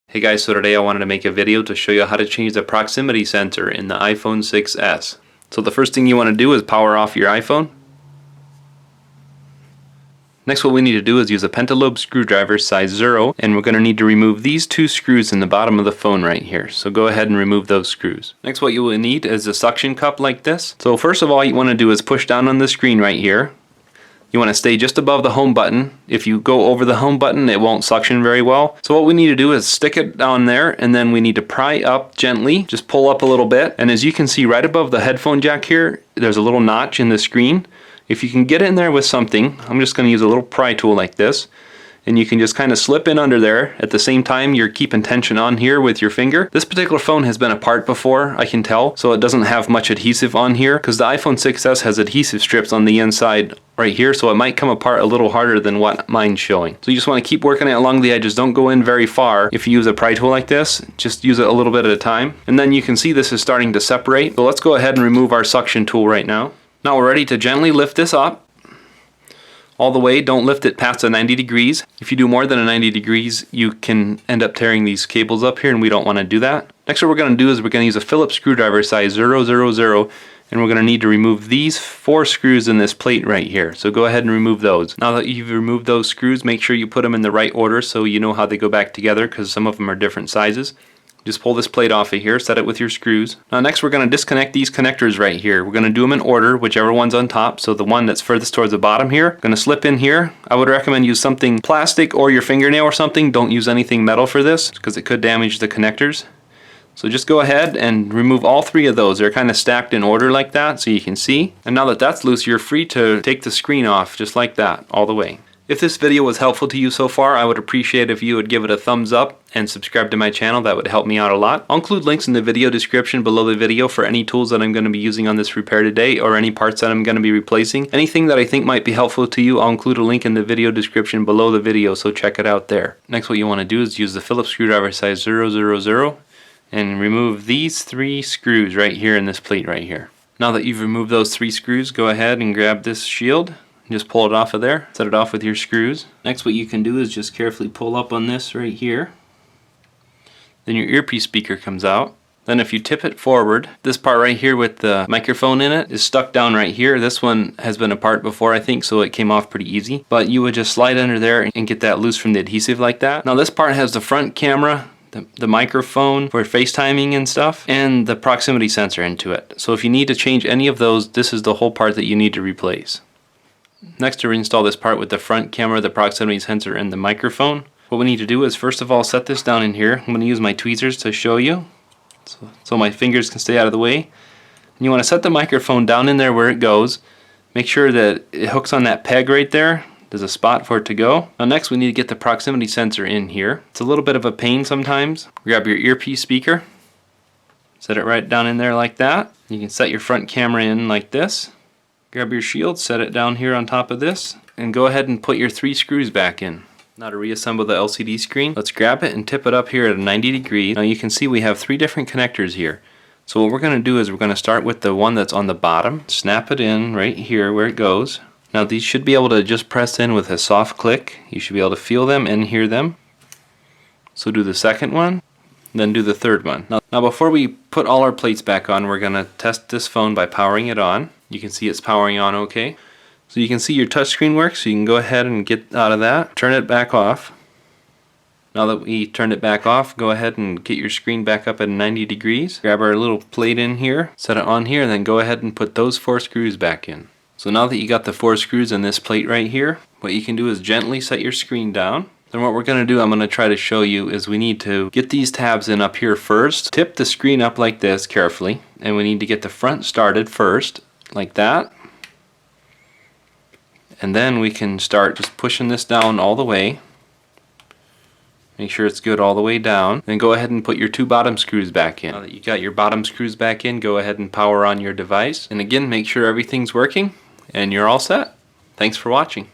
Hey guys, so today I wanted to make a video to show you how to change the proximity sensor in the iPhone 6s. So the first thing you want to do is power off your iPhone. Next, what we need to do is use a pentalobe screwdriver size 0, and we're going to need to remove these two screws in the bottom of the phone right here. So go ahead and remove those screws. Next, what you will need is a suction cup like this. So first of all, you want to do is push down on the screen right here. You want to stay just above the home button. If you go over the home button, it won't suction very well. So what we need to do is stick it down there, and then we need to pry up gently. Just pull up a little bit. And as you can see right above the headphone jack here, there's a little notch in the screen. If you can get in there with something, I'm just going to use a little pry tool like this. And you can just kind of slip in under there. At the same time, you're keeping tension on here with your finger. This particular phone has been apart before, I can tell, so it doesn't have much adhesive on here, because the iPhone 6s has adhesive strips on the inside right here, so it might come apart a little harder than what mine's showing. So you just want to keep working it along the edges. Don't go in very far. If you use a pry tool like this, just use it a little bit at a time. And then you can see this is starting to separate. So let's go ahead and remove our suction tool right now. Now we're ready to gently lift this up. All the way, don't lift it past the 90 degrees. If you do more than a 90 degrees, you can end up tearing these cables up here, and we don't want to do that. Next, what we're going to do is we're going to use a Phillips screwdriver size 000, and we're going to need to remove these 4 screws in this plate right here. So go ahead and remove those. Now that you've removed those screws, make sure you put them in the right order so you know how they go back together, because some of them are different sizes. Just pull this plate off of here, set it with your screws. Now next we're going to disconnect these connectors right here. We're going to do them in order, whichever one's on top. So the one that's furthest towards the bottom here, going to slip in here. I would recommend use something plastic or your fingernail or something. Don't use anything metal for this, because it could damage the connectors. So just go ahead and remove all 3 of those. They're kind of stacked in order like that, so you can see. And now that that's loose, you're free to take the screen off just like that, all the way. If this video was helpful to you so far, I would appreciate if you would give it a thumbs up and subscribe to my channel. That would help me out a lot. I'll include links in the video description below the video for any tools that I'm going to be using on this repair today, or any parts that I'm going to be replacing. Anything that I think might be helpful to you, I'll include a link in the video description below the video, so check it out there. Next, what you want to do is use the Phillips screwdriver size 000 and remove these 3 screws right here in this plate right here. Now that you've removed those 3 screws, go ahead and grab this shield. Just pull it off of there, set it off with your screws. Next, what you can do is just carefully pull up on this right here. Then your earpiece speaker comes out. Then if you tip it forward, this part right here with the microphone in it is stuck down right here. This one has been apart before, I think, so it came off pretty easy. But you would just slide under there and get that loose from the adhesive like that. Now this part has the front camera, the microphone for FaceTiming and stuff, and the proximity sensor into it. So if you need to change any of those, this is the whole part that you need to replace. Next, to reinstall this part with the front camera, the proximity sensor, and the microphone, what we need to do is first of all set this down in here. I'm going to use my tweezers to show you, so my fingers can stay out of the way. And you want to set the microphone down in there where it goes. Make sure that it hooks on that peg right there. There's a spot for it to go. Now next, we need to get the proximity sensor in here. It's a little bit of a pain sometimes. Grab your earpiece speaker, set it right down in there like that. You can set your front camera in like this. Grab your shield, set it down here on top of this, and go ahead and put your 3 screws back in. Now to reassemble the LCD screen, let's grab it and tip it up here at a 90 degrees. Now you can see we have 3 different connectors here. So what we're going to do is we're going to start with the one that's on the bottom, snap it in right here where it goes. Now these should be able to just press in with a soft click. You should be able to feel them and hear them. So do the second one, then do the third one. Now before we put all our plates back on, we're going to test this phone by powering it on. You can see it's powering on okay. So you can see your touchscreen works, so you can go ahead and get out of that. Turn it back off. Now that we turned it back off, go ahead and get your screen back up at 90 degrees. Grab our little plate in here, set it on here, and then go ahead and put those 4 screws back in. So now that you got the 4 screws in this plate right here, what you can do is gently set your screen down. Then what we're going to do, I'm going to try to show you, is we need to get these tabs in up here first. Tip the screen up like this carefully, and we need to get the front started first, like that. And then we can start just pushing this down all the way. Make sure it's good all the way down. Then go ahead and put your 2 bottom screws back in. Now that you got your bottom screws back in, go ahead and power on your device. And again, make sure everything's working, and you're all set. Thanks for watching.